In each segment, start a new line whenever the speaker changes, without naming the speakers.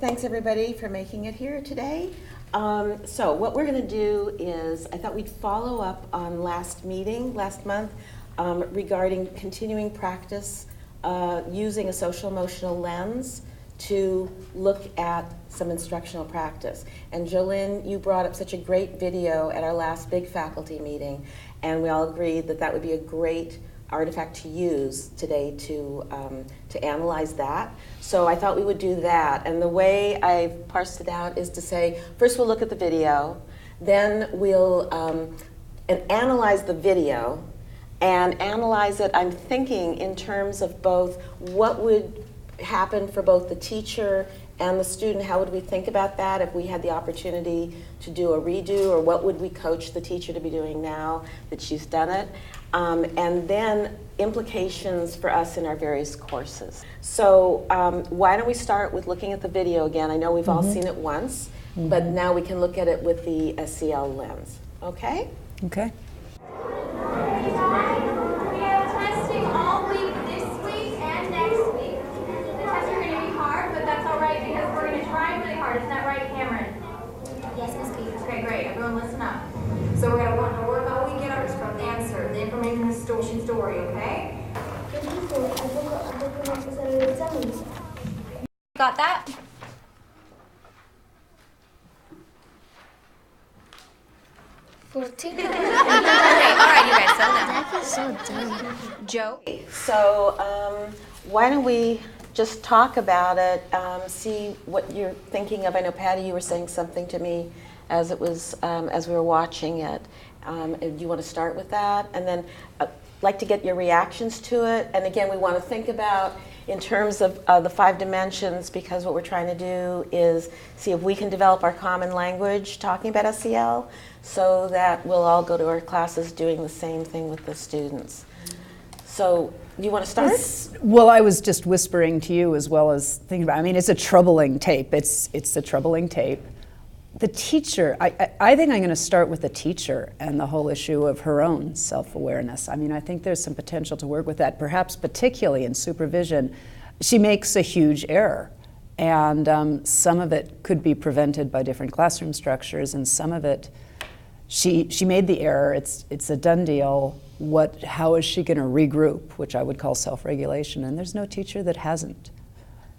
Thanks everybody for making it here today. So what we're going to do is, I thought we'd follow up on last month, regarding continuing practice using a social emotional lens to look at some instructional practice. And Jolynn, you brought up such a great video at our last big faculty meeting, and we all agreed that that would be a great artifact to use today to analyze that. So I thought we would do that. And the way I've parsed it out is to say, first we'll look at the video, then we'll analyze the video, and analyze it, I'm thinking, in terms of both what would happen for both the teacher and the student. How would we think about that if we had the opportunity to do a redo, or what would we coach the teacher to be doing now that she's done it? And then implications for us in our various courses. So why don't we start with looking at the video again? I know we've all seen it once, but now we can look at it with the SEL lens. Okay?
Okay.
We have testing all week this week and next week. The tests are going to be hard, but that's all right because we're going to try really hard. Isn't that right, Cameron?
Yes, Miss Peters.
Okay, great. Everyone listen up. So we're going to want to work all weekend from the answer, the information, the story, okay? Got that?
Okay,
all right, you guys, settle down.
that is so dumb.
Joe?
So why don't we just talk about it, see what you're thinking of. I know, Patty, you were saying something to me as it was as we were watching it. Do you want to start with that? And then I'd like to get your reactions to it. And again, we want to think about in terms of the 5 dimensions, because what we're trying to do is see if we can develop our common language talking about SEL, so that we'll all go to our classes doing the same thing with the students. So, do you want to start?
Well, I was just whispering to you as well as thinking about, I mean, it's a troubling tape. It's a troubling tape. The teacher, I think I'm going to start with the teacher and the whole issue of her own self-awareness. I mean, I think there's some potential to work with that, perhaps particularly in supervision. She makes a huge error, and some of it could be prevented by different classroom structures, and some of it, she made the error. It's a done deal. How is she going to regroup, which I would call self-regulation, and there's no teacher that hasn't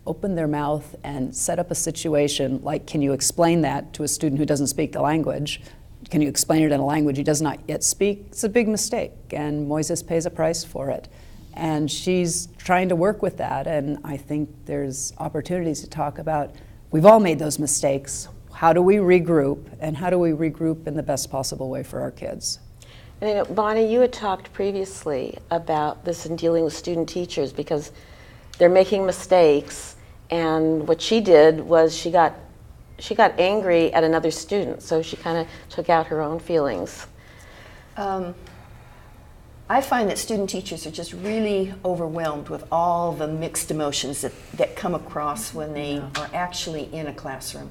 open their mouth and set up a situation like, can you explain that to a student who doesn't speak the language? Can you explain it in a language he does not yet speak? It's a big mistake, and Moises pays a price for it. And she's trying to work with that, and I think there's opportunities to talk about, we've all made those mistakes. How do we regroup, and how do we regroup in the best possible way for our kids?
And you know, Bonnie, you had talked previously about this in dealing with student teachers, because they're making mistakes, and what she did was she got angry at another student, so she kind of took out her own feelings.
I find that student teachers are just really overwhelmed with all the mixed emotions that come across when they are actually in a classroom.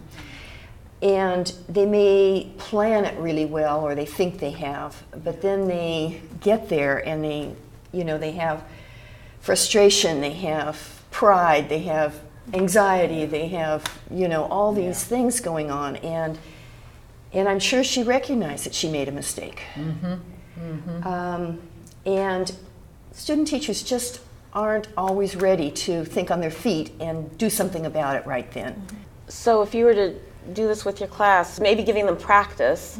And they may plan it really well, or they think they have, but then they get there and they have frustration, they have pride, they have anxiety, they have, all these things going on, and I'm sure she recognized that she made a mistake. And student teachers just aren't always ready to think on their feet and do something about it right then.
So if you were to do this with your class, maybe giving them practice,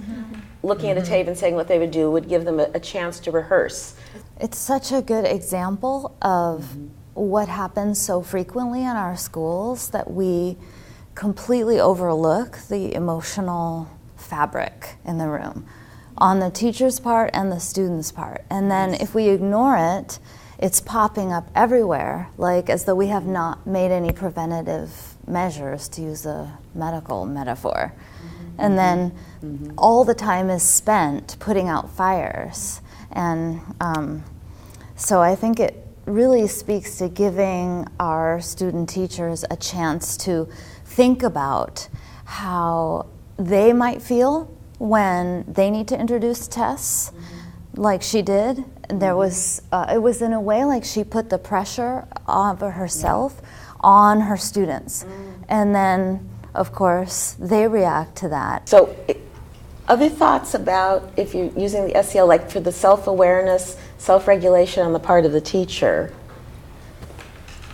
looking at a tape and saying what they would do would give them a chance to rehearse.
It's such a good example of what happens so frequently in our schools, that we completely overlook the emotional fabric in the room on the teacher's part and the student's part. And then if we ignore it, it's popping up everywhere, like as though we have not made any preventative measures, to use a medical metaphor. And then all the time is spent putting out fires. And so I think it really speaks to giving our student teachers a chance to think about how they might feel when they need to introduce tests, like she did. There was, it was in a way like she put the pressure of herself on her students. And then, of course, they react to that.
So, other thoughts about if you're using the SEL, like for the self-awareness, self-regulation on the part of the teacher,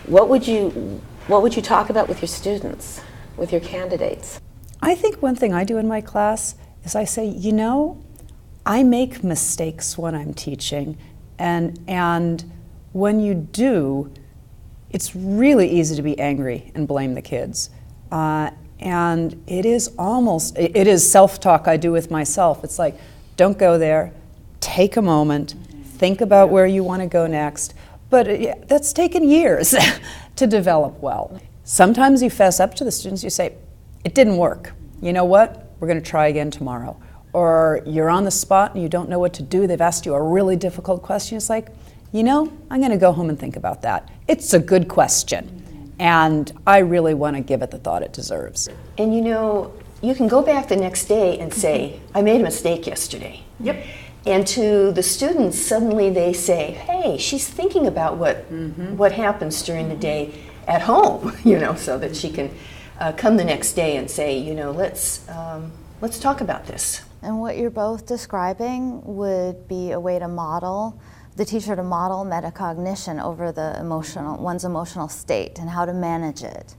what would you talk about with your students, with your candidates?
I think one thing I do in my class is I say, you know, I make mistakes when I'm teaching, and when you do, it's really easy to be angry and blame the kids. And it is self-talk I do with myself. It's like, don't go there, take a moment, think about where you want to go next. But that's taken years to develop well. Sometimes you fess up to the students, you say, it didn't work. You know what? We're going to try again tomorrow. Or you're on the spot and you don't know what to do. They've asked you a really difficult question. It's like, you know, I'm going to go home and think about that. It's a good question. And I really want to give it the thought it deserves.
And you know, you can go back the next day and say, I made a mistake yesterday.
Yep.
And to the students, suddenly they say, hey, she's thinking about what happens during the day at home, you know, so that she can come the next day and say, you know, let's talk about this.
And what you're both describing would be a way to model, the teacher to model metacognition over one's emotional state and how to manage it.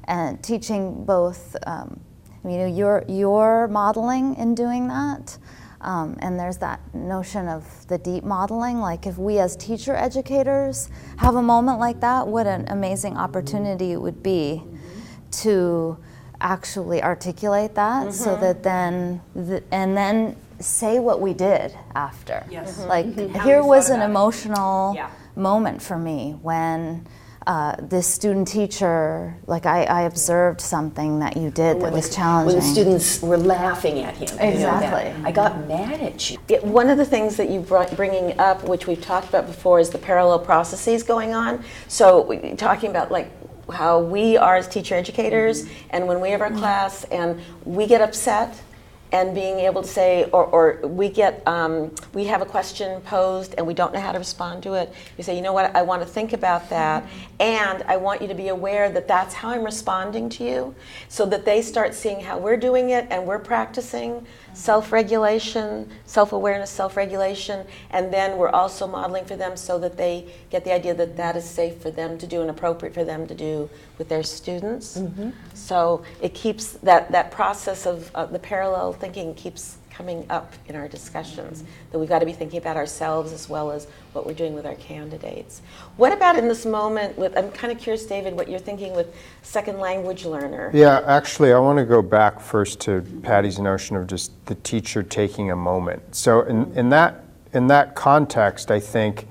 And teaching both, you know, you're modeling in doing that. And there's that notion of the deep modeling, like if we as teacher educators have a moment like that, what an amazing opportunity it would be to actually articulate that so that then, and then say what we did after.
Yes.
Like, here was an emotional moment for me when this student teacher, like I observed something that you did that was challenging.
When the students were laughing at him.
Exactly.
You know, that, I got mad at you.
One of the things that you're bringing up, which we've talked about before, is the parallel processes going on. So talking about like how we are as teacher educators, and when we have our class and we get upset, and being able to say, or we have a question posed and we don't know how to respond to it. You say, you know what, I want to think about that, and I want you to be aware that that's how I'm responding to you, so that they start seeing how we're doing it and we're practicing self-regulation, self-awareness, self-regulation, and then we're also modeling for them so that they get the idea that that is safe for them to do and appropriate for them to do with their students. So it keeps that process of the parallel thinking keeps coming up in our discussions, that we've got to be thinking about ourselves as well as what we're doing with our candidates. What about in this moment with, I'm kind of curious, David, what you're thinking with second language learner?
Yeah, actually, I want to go back first to Patty's notion of just the teacher taking a moment. So in that context, I think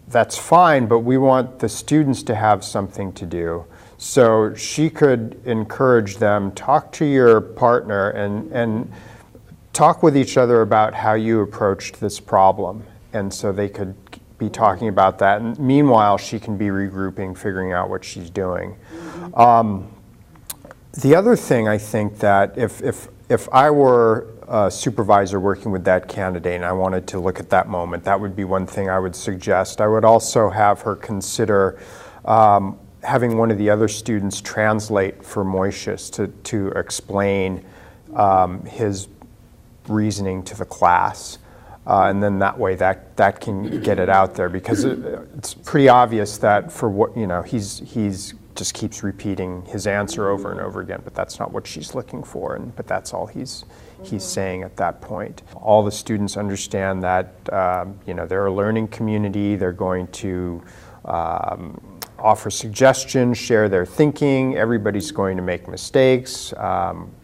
that's fine, but we want the students to have something to do. So she could encourage them, talk to your partner and talk with each other about how you approached this problem. And so they could be talking about that. And meanwhile, she can be regrouping, figuring out what she's doing. The other thing I think that if I were a supervisor working with that candidate and I wanted to look at that moment, that would be one thing I would suggest. I would also have her consider having one of the other students translate for Moishus to explain his reasoning to the class. And then that way that can get it out there, because it's pretty obvious that for what, you know, he's just keeps repeating his answer over and over again, but that's not what she's looking for, but that's all he's saying at that point. All the students understand that you know, they're a learning community. They're going to offer suggestions, share their thinking. Everybody's going to make mistakes.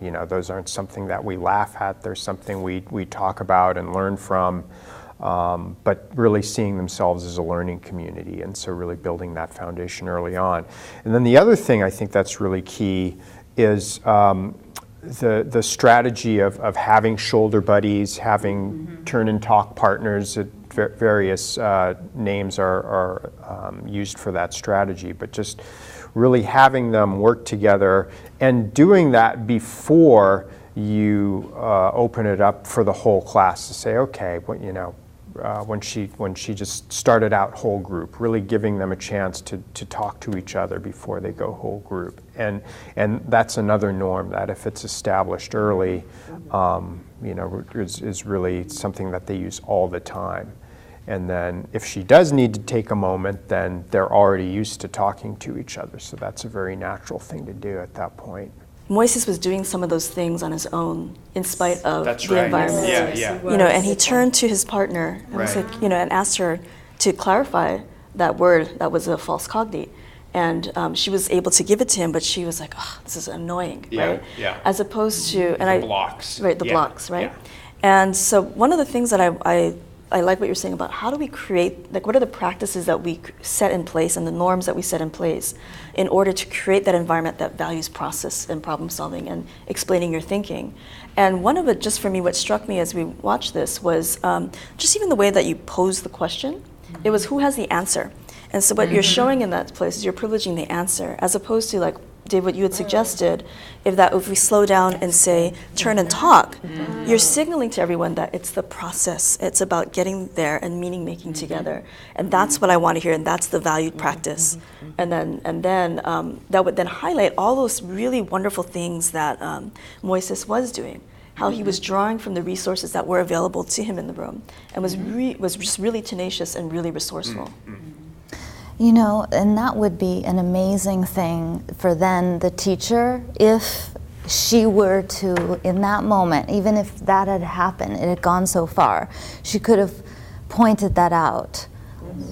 You know, those aren't something that we laugh at. They're something we talk about and learn from. But really seeing themselves as a learning community, and so really building that foundation early on. And then the other thing I think that's really key is the strategy of having shoulder buddies, having turn and talk partners. Various names are used for that strategy, but just really having them work together and doing that before you open it up for the whole class to say, okay, well, you know, when she just started out whole group, really giving them a chance to talk to each other before they go whole group. And that's another norm that if it's established early, is really something that they use all the time. And then if she does need to take a moment, then they're already used to talking to each other. So that's a very natural thing to do at that point.
Moises was doing some of those things on his own in spite of
That's
the
right.
environment.
Yeah.
And he turned to his partner and was like, and asked her to clarify that word that was a false cognate. And she was able to give it to him, but she was like, oh, this is annoying, right?
Yeah.
As opposed to,
blocks.
Right, the blocks, right?
Yeah.
And so one of the things that I like what you're saying about how do we create, like what are the practices that we set in place and the norms that we set in place in order to create that environment that values process and problem solving and explaining your thinking. And one of it, just for me, what struck me as we watched this was just even the way that you pose the question. It was who has the answer. And so what you're showing in that place is you're privileging the answer as opposed to like, Dave, what you had suggested, if we slow down and say, turn and talk, you're signaling to everyone that it's the process. It's about getting there and meaning making together. And that's what I want to hear, and that's the valued practice. And then that would then highlight all those really wonderful things that Moises was doing, how he was drawing from the resources that were available to him in the room, and was just really tenacious and really resourceful.
And that would be an amazing thing for then the teacher, if she were to, in that moment, even if that had happened, it had gone so far, she could have pointed that out,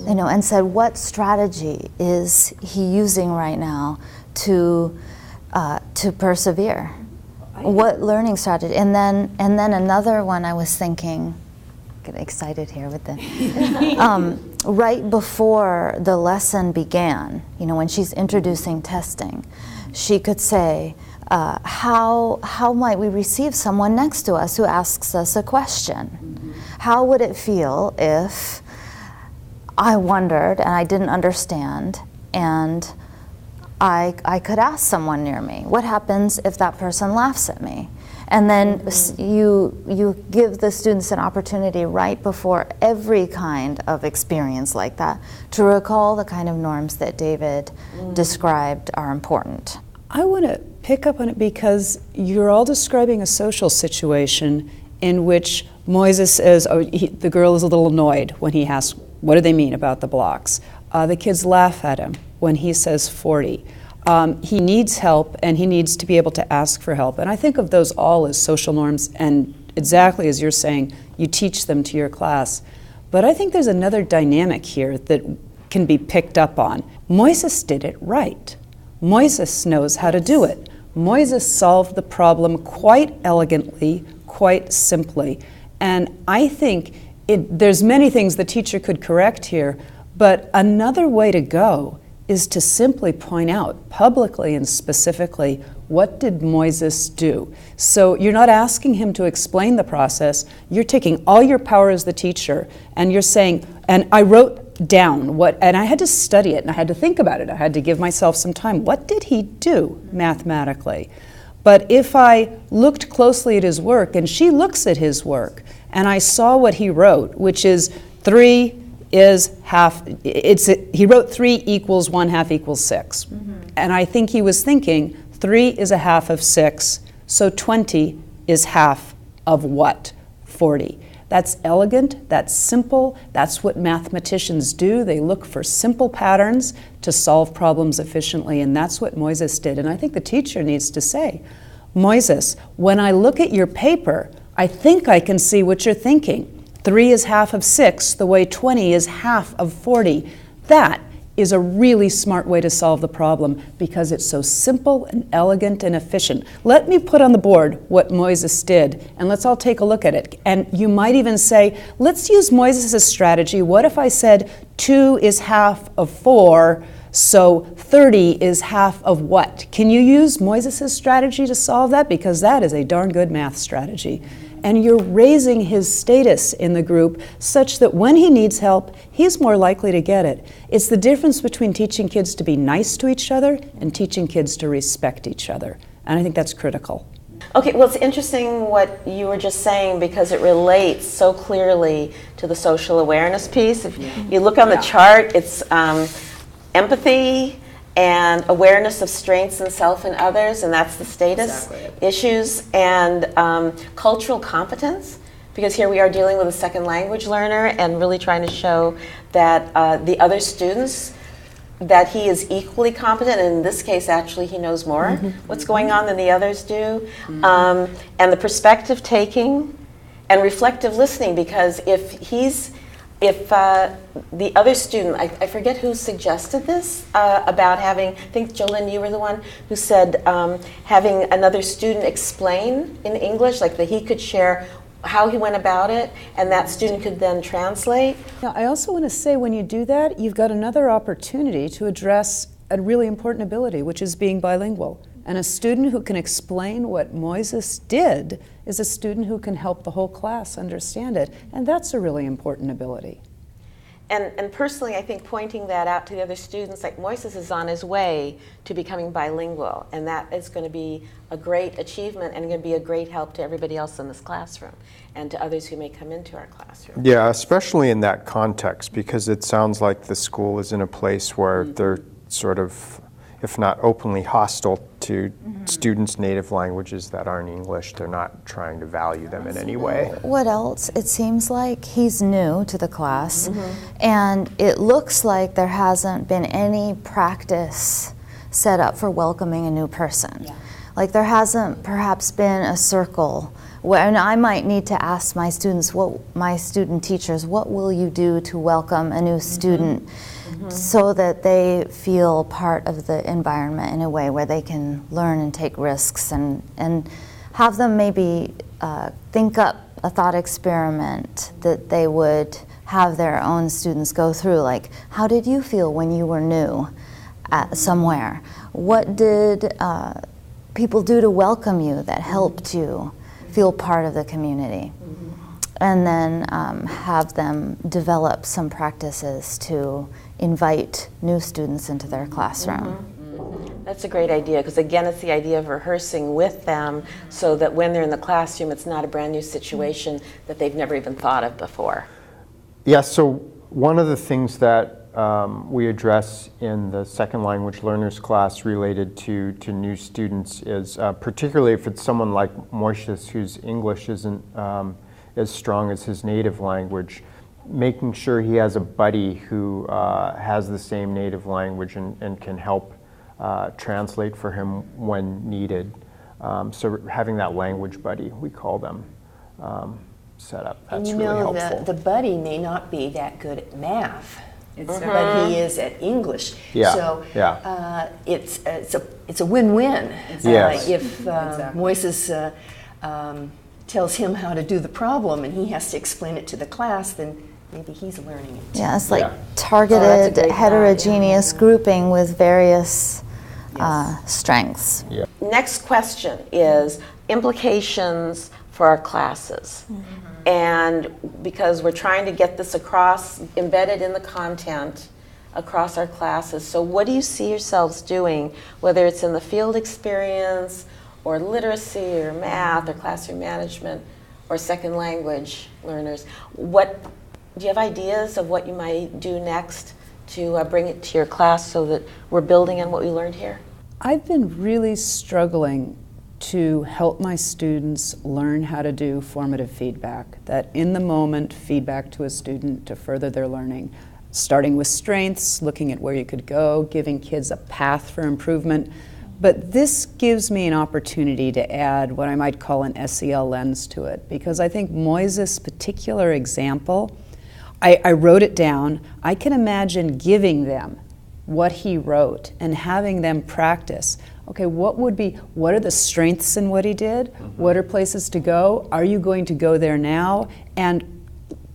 and said, what strategy is he using right now to persevere? What learning strategy? And then another one I was thinking, get excited here with the, right before the lesson began, when she's introducing testing, she could say, how might we receive someone next to us who asks us a question? How would it feel if I wondered and I didn't understand and I could ask someone near me? What happens if that person laughs at me? And then you give the students an opportunity right before every kind of experience like that to recall the kind of norms that David described are important.
I want to pick up on it because you're all describing a social situation in which Moises says, the girl is a little annoyed when he asks, what do they mean about the blocks? The kids laugh at him when he says 40. He needs help, and he needs to be able to ask for help. And I think of those all as social norms, and exactly as you're saying, you teach them to your class. But I think there's another dynamic here that can be picked up on. Moises did it right. Moises knows how to do it. Moises solved the problem quite elegantly, quite simply. And I think there's many things the teacher could correct here, but another way to go is to simply point out publicly and specifically, what did Moises do? So you're not asking him to explain the process, you're taking all your power as the teacher and you're saying, and I wrote down and I had to study it and I had to think about it, I had to give myself some time. What did he do mathematically? But if I looked closely at his work, and she looks at his work, and I saw what he wrote, which is 3 is half, he wrote 3 equals 1/2 equals 6. And I think he was thinking 3 is a half of 6, so 20 is half of what? 40. That's elegant, that's simple, that's what mathematicians do. They look for simple patterns to solve problems efficiently, and that's what Moises did. And I think the teacher needs to say, Moises, when I look at your paper, I think I can see what you're thinking. 3 is half of 6, the way 20 is half of 40. That is a really smart way to solve the problem because it's so simple and elegant and efficient. Let me put on the board what Moises did, and let's all take a look at it. And you might even say, let's use Moises' strategy. What if I said 2 is half of 4, so 30 is half of what? Can you use Moises' strategy to solve that? Because that is a darn good math strategy. And you're raising his status in the group such that when he needs help, he's more likely to get it. It's the difference between teaching kids to be nice to each other and teaching kids to respect each other. And I think that's critical.
Okay, well, it's interesting what you were just saying because it relates so clearly to the social awareness piece. If you look on the chart, it's empathy and awareness of strengths in self and others, and that's the status issues, and cultural competence, because here we are dealing with a second language learner and really trying to show that the other students, that he is equally competent, and in this case actually he knows more what's going on than the others do, and the perspective taking and reflective listening, because if the other student, I forget who suggested this, about having, I think Jolynn, you were the one who said having another student explain in English, like that he could share how he went about it, and that student could then translate.
Now, I also want to say when you do that, you've got another opportunity to address a really important ability, which is being bilingual. And a student who can explain what Moises did is a student who can help the whole class understand it. And that's a really important ability.
And personally, I think pointing that out to the other students, like Moises is on his way to becoming bilingual, and that is going to be a great achievement and going to be a great help to everybody else in this classroom and to others who may come into our classroom.
Yeah, especially in that context, because it sounds like the school is in a place where they're sort of, if not openly hostile to students' native languages that aren't English. They're not trying to value them in any way.
What else? It seems like he's new to the class, and it looks like there hasn't been any practice set up for welcoming a new person. Like there hasn't perhaps been a circle where, and I might need to ask my students, my student teachers, what will you do to welcome a new student? So that they feel part of the environment in a way where they can learn and take risks, and have them maybe think up a thought experiment that they would have their own students go through, like, how did you feel when you were new at somewhere? What did people do to welcome you that helped you feel part of the community? And then have them develop some practices to invite new students into their classroom.
That's a great idea, because again, it's the idea of rehearsing with them so that when they're in the classroom, it's not a brand new situation that they've never even thought of before.
Yeah, so one of the things that we address in the second language learners class related to new students is, particularly if it's someone like Moises whose English isn't as strong as his native language, making sure he has a buddy who has the same native language and can help translate for him when needed. So having that language buddy, we call them, set up, that's really helpful.
And the buddy may not be that good at math, but he is at English.
Yeah.
So it's a win-win.
Yes.
If Moises tells him how to do the problem and he has to explain it to the class, then maybe he's learning it.
Yeah, it's like
that's a
targeted
great
heterogeneous grouping with various strengths.
Yeah.
Next question is implications for our classes. And because we're trying to get this across, embedded in the content across our classes. So what do you see yourselves doing, whether it's in the field experience or literacy or math or classroom management or second language learners? Do you have ideas of what you might do next to bring it to your class so that we're building on what we learned here?
I've been really struggling to help my students learn how to do formative feedback, that in the moment feedback to a student to further their learning, starting with strengths, looking at where you could go, giving kids a path for improvement. But this gives me an opportunity to add what I might call an SEL lens to it, because I think Moises' particular example, I wrote it down. I can imagine giving them what he wrote and having them practice. Okay, what are the strengths in what he did? What are places to go? Are you going to go there now? And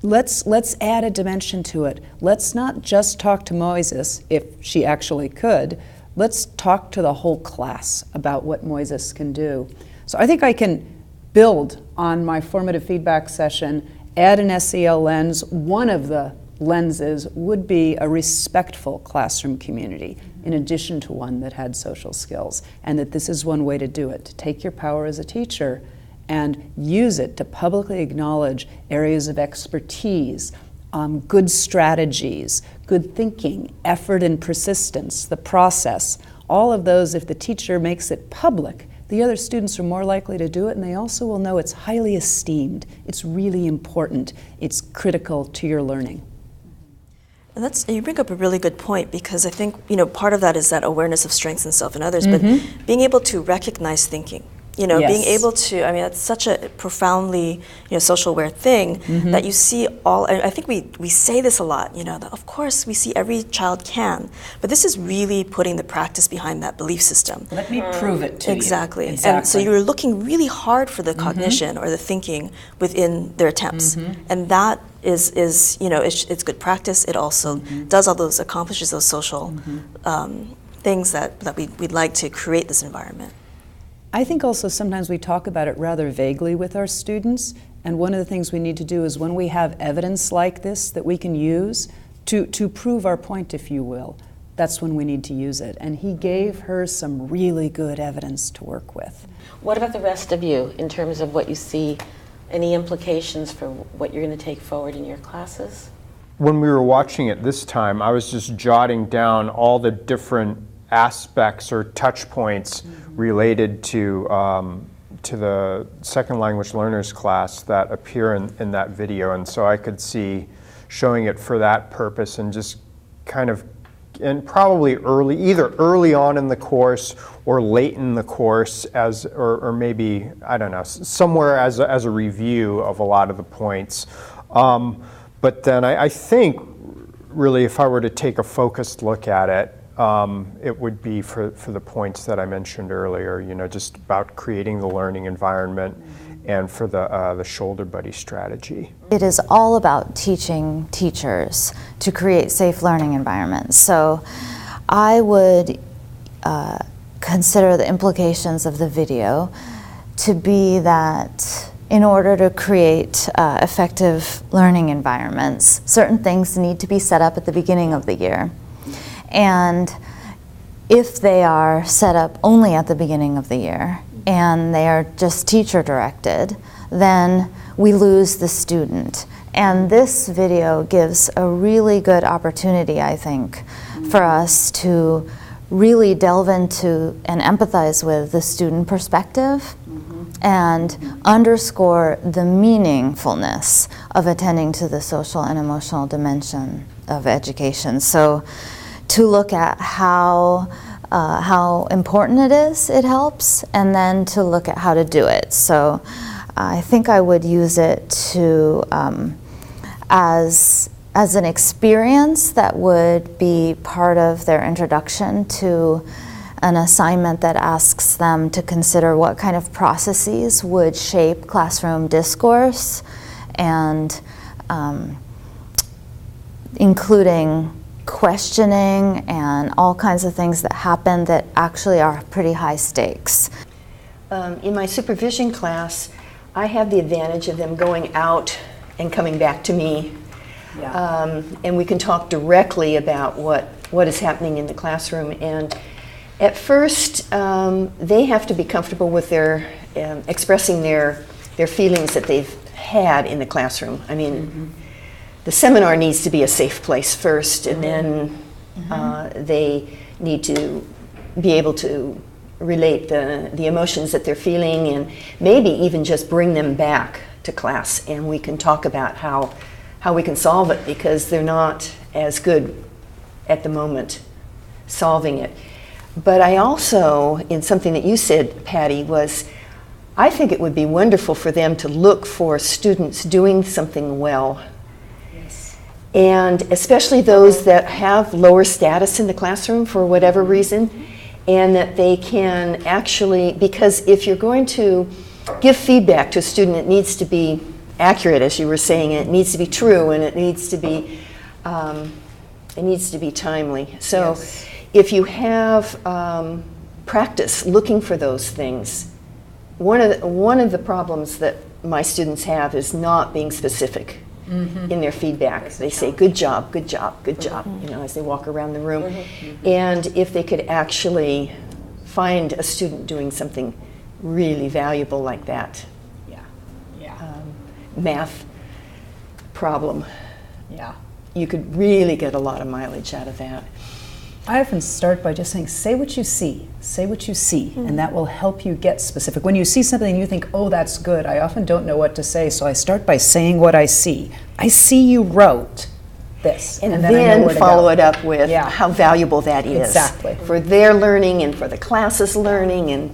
let's add a dimension to it. Let's not just talk to Moises, if she actually could. Let's talk to the whole class about what Moises can do. So I think I can build on my formative feedback session, add an SEL lens. One of the lenses would be a respectful classroom community in addition to one that had social skills, and that this is one way to do it, to take your power as a teacher and use it to publicly acknowledge areas of expertise, good strategies, good thinking, effort and persistence, the process. All of those, if the teacher makes it public, the other students are more likely to do it, and they also will know it's highly esteemed. It's really important. It's critical to your learning.
And you bring up a really good point, because I think, part of that is that awareness of strengths in self and others, but being able to recognize thinking.
Yes.
Being able to, that's such a profoundly, social aware thing that you see all, I think we say this a lot, that of course we see every child can, but this is really putting the practice behind that belief system.
Let me prove it to
Exactly.
you.
And so you're looking really hard for the cognition or the thinking within their attempts. And that is it's good practice. It also does all those, accomplishes those social things that we'd like to create this environment.
I think also sometimes we talk about it rather vaguely with our students, and one of the things we need to do is when we have evidence like this that we can use to prove our point, if you will, that's when we need to use it. And he gave her some really good evidence to work with.
What about the rest of you in terms of what you see, any implications for what you're going to take forward in your classes?
When we were watching it this time, I was just jotting down all the different aspects or touch points related to the second language learners class that appear in that video, and so I could see showing it for that purpose and just kind of, and probably either early on in the course or late in the course or maybe, I don't know, somewhere as a review of a lot of the points. But then I think really if I were to take a focused look at it, it would be for the points that I mentioned earlier, just about creating the learning environment and for the shoulder buddy strategy.
It is all about teaching teachers to create safe learning environments. So I would consider the implications of the video to be that in order to create effective learning environments, certain things need to be set up at the beginning of the year. And if they are set up only at the beginning of the year and they are just teacher directed, then we lose the student. And this video gives a really good opportunity, I think, for us to really delve into and empathize with the student perspective and underscore the meaningfulness of attending to the social and emotional dimension of education. So to look at how important it is, it helps, and then to look at how to do it. So I think I would use it to as an experience that would be part of their introduction to an assignment that asks them to consider what kind of processes would shape classroom discourse, and including questioning and all kinds of things that happen that actually are pretty high stakes.
In my supervision class, I have the advantage of them going out and coming back to me. And we can talk directly about what is happening in the classroom. And at first, they have to be comfortable with their expressing their feelings that they've had in the classroom. I mean, the seminar needs to be a safe place first, and then they need to be able to relate the emotions that they're feeling, and maybe even just bring them back to class, and we can talk about how we can solve it, because they're not as good at the moment solving it. But I also, in something that you said, Patty, was I think it would be wonderful for them to look for students doing something well. And especially those that have lower status in the classroom for whatever reason, and that they can actually, because if you're going to give feedback to a student, it needs to be accurate, as you were saying, it needs to be true, and it needs to be timely. So if you have practice looking for those things, one of the problems that my students have is not being specific. in their feedback. They say, good job, good job, good job, you know, as they walk around the room. And if they could actually find a student doing something really valuable like that, math problem, you could really get a lot of mileage out of that.
I often start by just saying, say what you see, and that will help you get specific. When you see something and you think, oh, that's good, I often don't know what to say, so I start by saying what I see. I see you wrote this.
And
then I know
then
where to
follow
go.
it up with how valuable that is.
Exactly.
For their learning and for the class's learning. And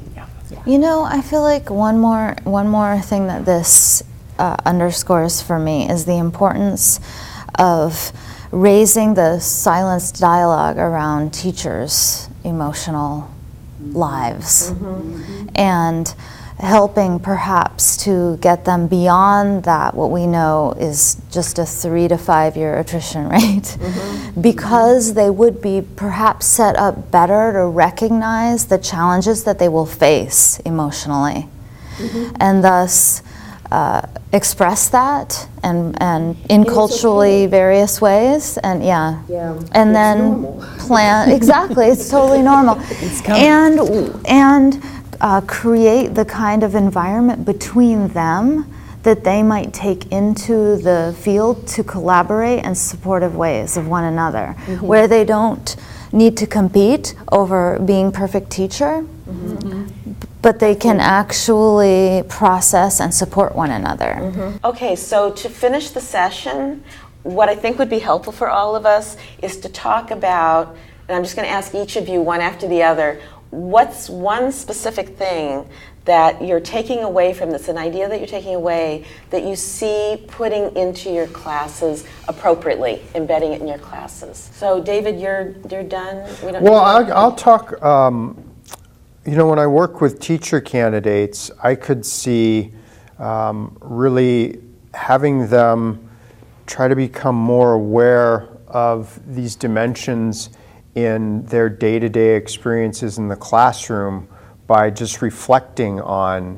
You know, I feel like one more thing that this underscores for me is the importance of raising the silenced dialogue around teachers' emotional lives and helping perhaps to get them beyond that, what we know is just a 3 to 5 year attrition rate, because they would be perhaps set up better to recognize the challenges that they will face emotionally, and thus express that and in culturally various ways, and and then plan exactly. It's totally normal, and create the kind of environment between them that they might take into the field to collaborate in supportive ways of one another, where they don't need to compete over being perfect teacher, but they can actually process and support one another.
Okay, so to finish the session, what I think would be helpful for all of us is to talk about, and I'm just going to ask each of you one after the other, what's one specific thing that you're taking away from this, an idea that you're taking away that you see putting into your classes appropriately, embedding it in your classes. So David, you're done?
Well, I'll talk, you know, when I work with teacher candidates, I could see really having them try to become more aware of these dimensions in their day-to-day experiences in the classroom by just reflecting on,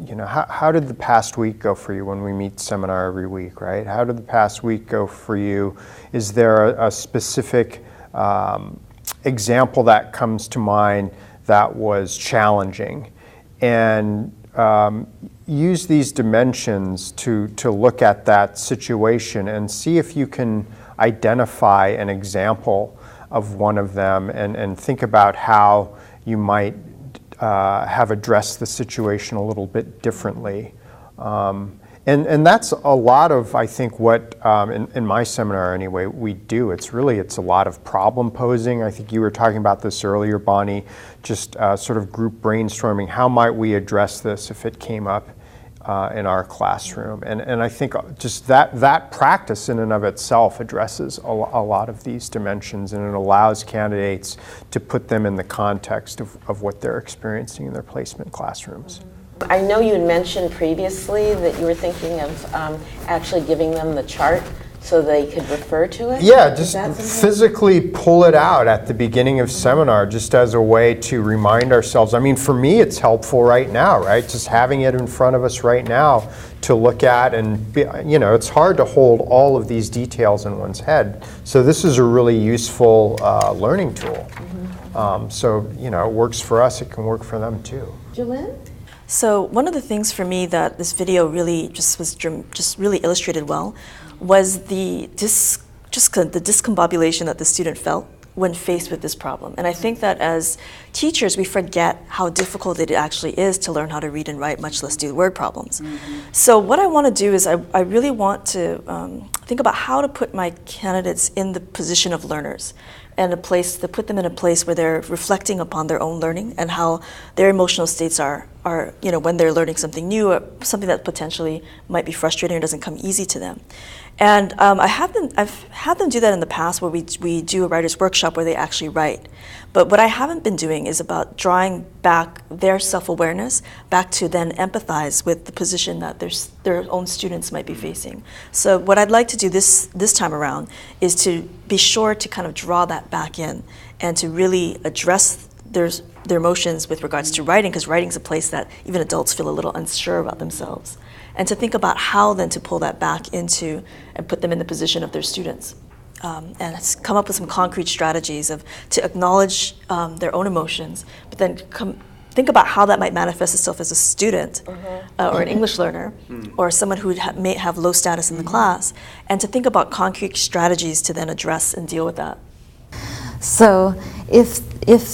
you know, how did the past week go for you when we meet seminar every week, right? How did the past week go for you? Is there a specific example that comes to mind that was challenging? And use these dimensions to look at that situation and see if you can identify an example of one of them, and think about how you might have addressed the situation a little bit differently. And that's a lot of, I think, what in my seminar anyway, we do. It's a lot of problem posing. I think you were talking about this earlier, Bonnie, just sort of group brainstorming. How might we address this if it came up in our classroom? And I think just that practice in and of itself addresses a lot of these dimensions, and it allows candidates to put them in the context of what they're experiencing in their placement classrooms.
I know you had mentioned previously that you were thinking of actually giving them the chart so they could refer to it?
Yeah, just physically pull it out at the beginning of seminar, just as a way to remind ourselves. I mean, for me, it's helpful right now, right? Just having it in front of us right now to look at, and you know, it's hard to hold all of these details in one's head. So this is a really useful learning tool. So, you know, it works for us, it can work for them too.
Jolynn?
So one of the things for me that this video really just really illustrated well was the discombobulation that the student felt when faced with this problem. And I think that as teachers, we forget how difficult it actually is to learn how to read and write, much less do word problems. So what I want to do is I really want to think about how to put my candidates in the position of learners, and a place to put them in a place where they're reflecting upon their own learning and how their emotional states are you know, when they're learning something new or something that potentially might be frustrating or doesn't come easy to them. And I've had them do that in the past, where we do a writer's workshop where they actually write. But what I haven't been doing is about drawing back their self-awareness back to then empathize with the position that their own students might be facing. So what I'd like to do this time around is to be sure to kind of draw that back in and to really address their emotions with regards to writing, because writing is a place that even adults feel a little unsure about themselves. and to think about how then to pull that back into and put them in the position of their students. And come up with some concrete strategies to acknowledge their own emotions, but then think about how that might manifest itself as a student or an English learner or someone who may have low status in the class, and to think about concrete strategies to then address and deal with that.
So if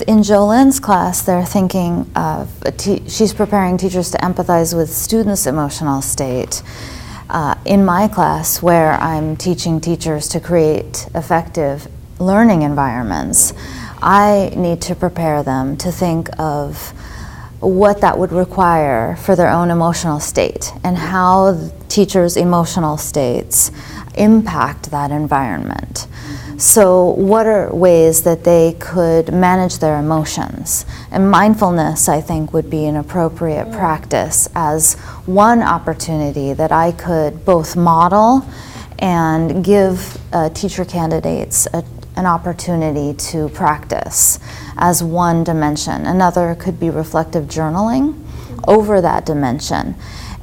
in Jolene's class they're thinking of, she's preparing teachers to empathize with students' emotional state, in my class where I'm teaching teachers to create effective learning environments, I need to prepare them to think of what that would require for their own emotional state and how teachers' emotional states impact that environment. So what are ways that they could manage their emotions? And mindfulness, I think, would be an appropriate practice as one opportunity that I could both model and give teacher candidates an opportunity to practice as one dimension. Another could be reflective journaling over that dimension.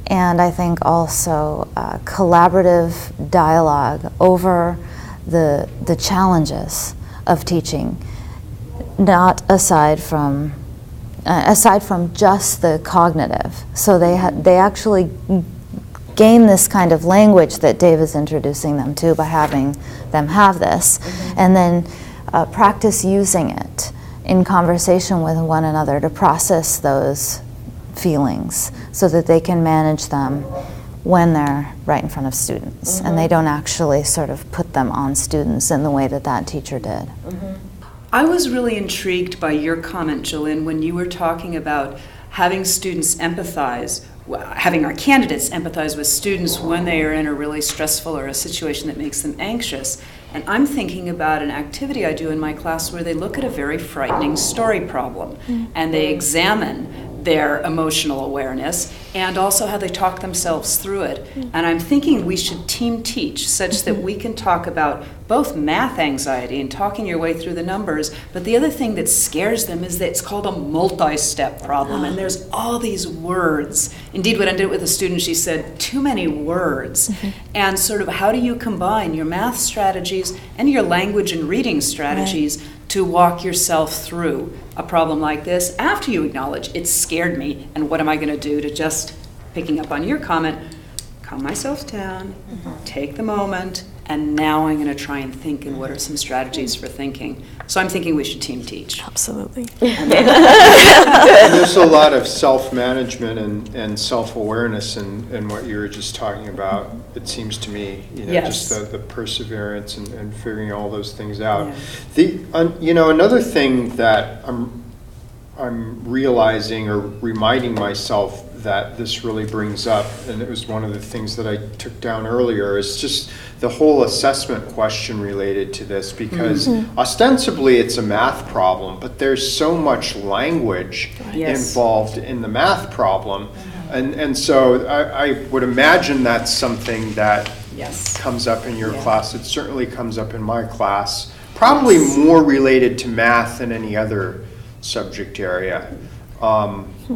And I think also collaborative dialogue over the challenges of teaching, not aside from just the cognitive. So they actually gain this kind of language that Dave is introducing them to by having them have this, and then practice using it in conversation with one another to process those feelings so that they can manage them when they're right in front of students and they don't actually sort of put them on students in the way that teacher did.
I was really intrigued by your comment, Jolene, when you were talking about having students empathize, having our candidates empathize with students when they are in a really stressful or a situation that makes them anxious. And I'm thinking about an activity I do in my class where they look at a very frightening story problem and they examine their emotional awareness and also how they talk themselves through it. And I'm thinking we should team teach such that we can talk about both math anxiety and talking your way through the numbers, but the other thing that scares them is that it's called a multi-step problem, and there's all these words. Indeed, when I did it with a student, she said, too many words. And sort of how do you combine your math strategies and your language and reading strategies to walk yourself through a problem like this after you acknowledge it scared me, and what am I going to do to just, picking up on your comment, calm myself down, take the moment, and now I'm going to try and think, and what are some strategies for thinking. So I'm thinking we should team teach.
Absolutely.
And there's a lot of self-management and self-awareness in what you were just talking about, it seems to me, just the perseverance and figuring all those things out. Yeah. Another thing that I'm realizing or reminding myself that this really brings up, and it was one of the things that I took down earlier, is just the whole assessment question related to this, because ostensibly it's a math problem, but there's so much language involved in the math problem. And so I would imagine that's something that comes up in your class. It certainly comes up in my class, probably more related to math than any other subject area.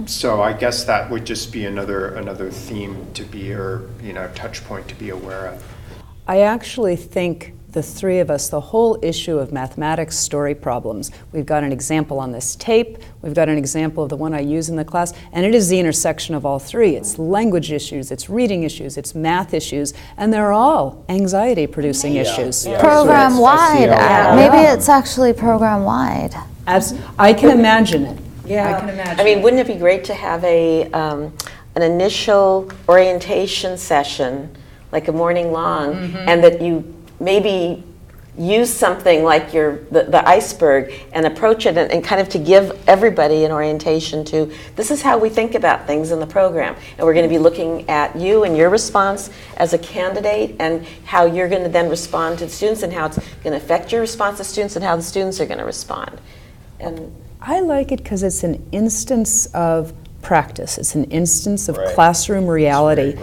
So I guess that would just be another theme to be, or touch point to be aware of.
I actually think the three of us, the whole issue of mathematics story problems, we've got an example on this tape, we've got an example of the one I use in the class, and it is the intersection of all three. It's language issues, it's reading issues, it's math issues, and they're all anxiety-producing issues.
Program-wide. Maybe it's actually program-wide.
I can imagine it.
Yeah,
I can imagine.
I mean, wouldn't it be great to have an initial orientation session, like a morning long, and that you maybe use something like the iceberg and approach it and kind of to give everybody an orientation to, this is how we think about things in the program. And we're going to be looking at you and your response as a candidate and how you're going to then respond to the students and how it's going to affect your response to students and how the students are going to respond. And
I like it because it's an instance of practice. It's an instance of classroom reality.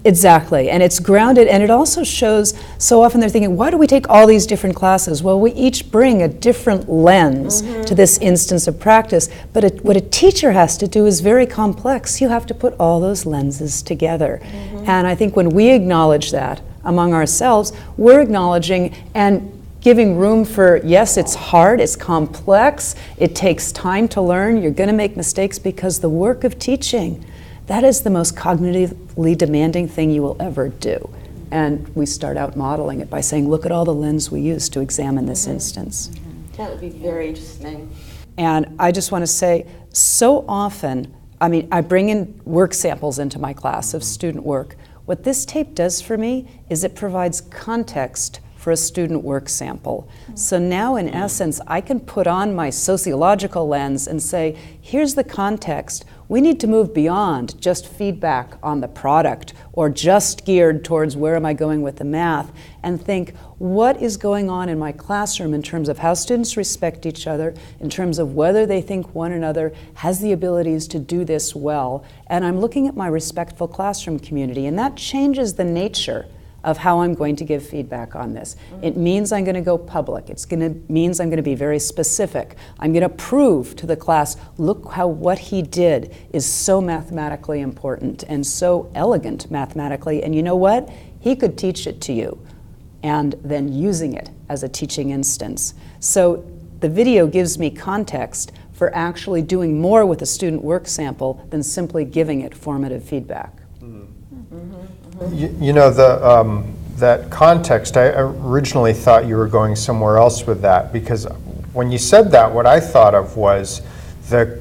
Exactly, and it's grounded, and it also shows, so often they're thinking, why do we take all these different classes? Well, we each bring a different lens to this instance of practice, but what a teacher has to do is very complex. You have to put all those lenses together. And I think when we acknowledge that among ourselves, we're acknowledging and giving room for, yes, it's hard, it's complex, it takes time to learn, you're going to make mistakes, because the work of teaching, that is the most cognitively demanding thing you will ever do. And we start out modeling it by saying, look at all the lens we use to examine this instance.
That would be very interesting.
And I just want to say, so often, I mean, I bring in work samples into my class of student work. What this tape does for me is it provides context for a student work sample. So now, in essence, I can put on my sociological lens and say, here's the context. We need to move beyond just feedback on the product or just geared towards where am I going with the math, and think, what is going on in my classroom in terms of how students respect each other, in terms of whether they think one another has the abilities to do this well. And I'm looking at my respectful classroom community, and that changes the nature of how I'm going to give feedback on this. It means I'm going to go public. Means I'm going to be very specific. I'm going to prove to the class, look how what he did is so mathematically important and so elegant mathematically, and you know what? He could teach it to you, and then using it as a teaching instance. So the video gives me context for actually doing more with a student work sample than simply giving it formative feedback.
You know, that context, I originally thought you were going somewhere else with that, because when you said that, what I thought of was the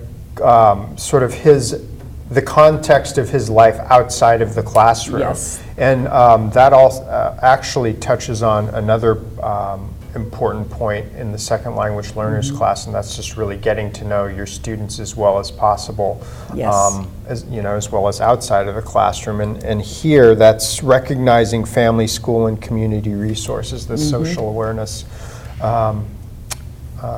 sort of the context of his life outside of the classroom.
Yes.
And that also actually touches on another important point in the second language learners class, and that's just really getting to know your students as well as possible,
Yes.
as well as outside of the classroom. And here, that's recognizing family, school, and community resources, the social awareness.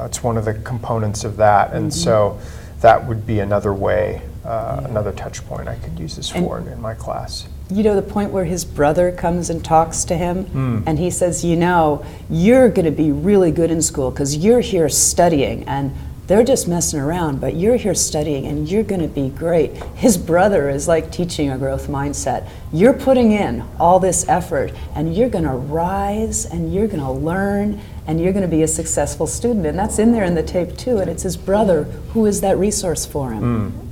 It's one of the components of that, and so that would be another way, another touch point I could use this for in my class.
You know, the point where his brother comes and talks to him, and he says, you know, you're going to be really good in school because you're here studying, and they're just messing around, but you're here studying, and you're going to be great. His brother is like teaching a growth mindset. You're putting in all this effort, and you're going to rise, and you're going to learn, and you're going to be a successful student. And that's in there in the tape, too, and it's his brother who is that resource for him.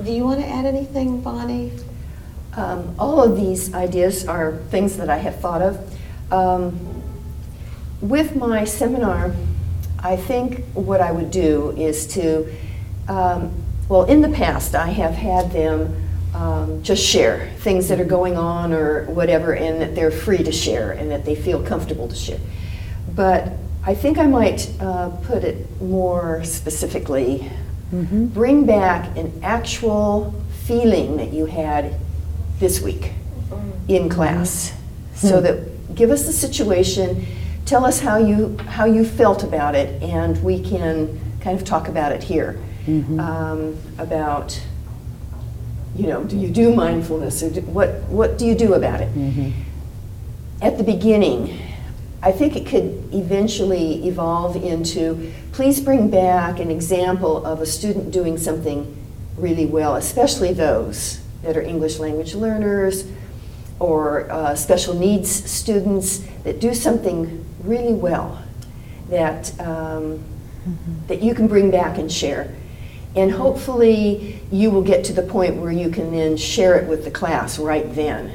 Do you want to add anything, Bonnie?
All of these ideas are things that I have thought of. With my seminar, I think what I would do is to, well, in the past I have had them just share things that are going on or whatever, and that they're free to share and that they feel comfortable to share. But I think I might put it more specifically. Bring back an actual feeling that you had this week in class. So that, give us the situation, tell us how you felt about it, and we can kind of talk about it here. About, you know, do you do mindfulness, or what do you do about it? At the beginning, I think it could eventually evolve into, please bring back an example of a student doing something really well, especially those that are English language learners or special needs students that do something really well that, that you can bring back and share. And hopefully you will get to the point where you can then share it with the class right then.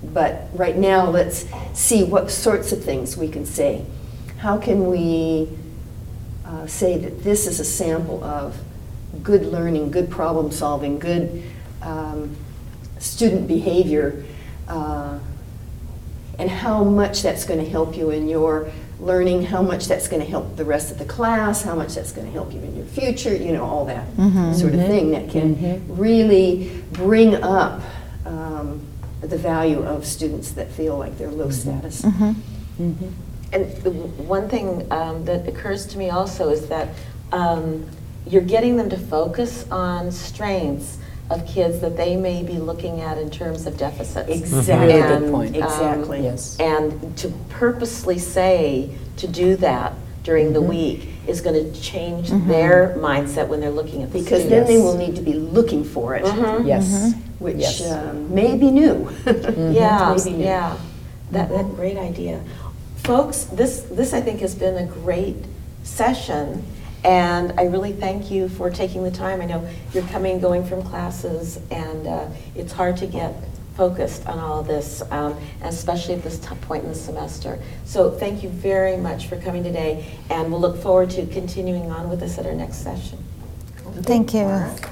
But right now, let's see what sorts of things we can say. How can we say that this is a sample of good learning, good problem solving, good student behavior, and how much that's going to help you in your learning, how much that's going to help the rest of the class, how much that's going to help you in your future, you know, all that sort of thing that can really bring up the value of students that feel like they're low status.
And the one thing that occurs to me also is that you're getting them to focus on strengths of kids that they may be looking at in terms of deficits.
Exactly.
Really good
And,
point.
Exactly.
Yes.
And to purposely say to do that during the week is going to change their mindset when they're looking at the
Because
students.
then they will need to be looking for it,
Yes.
which
Yes.
may be new.
Yeah,
Maybe new.
yeah, that great idea. Folks, this I think has been a great session, and I really thank you for taking the time. I know you're coming, going from classes, and it's hard to get focused on all of this, especially at this point in the semester. So thank you very much for coming today, and we'll look forward to continuing on with this at our next session.
Thank you.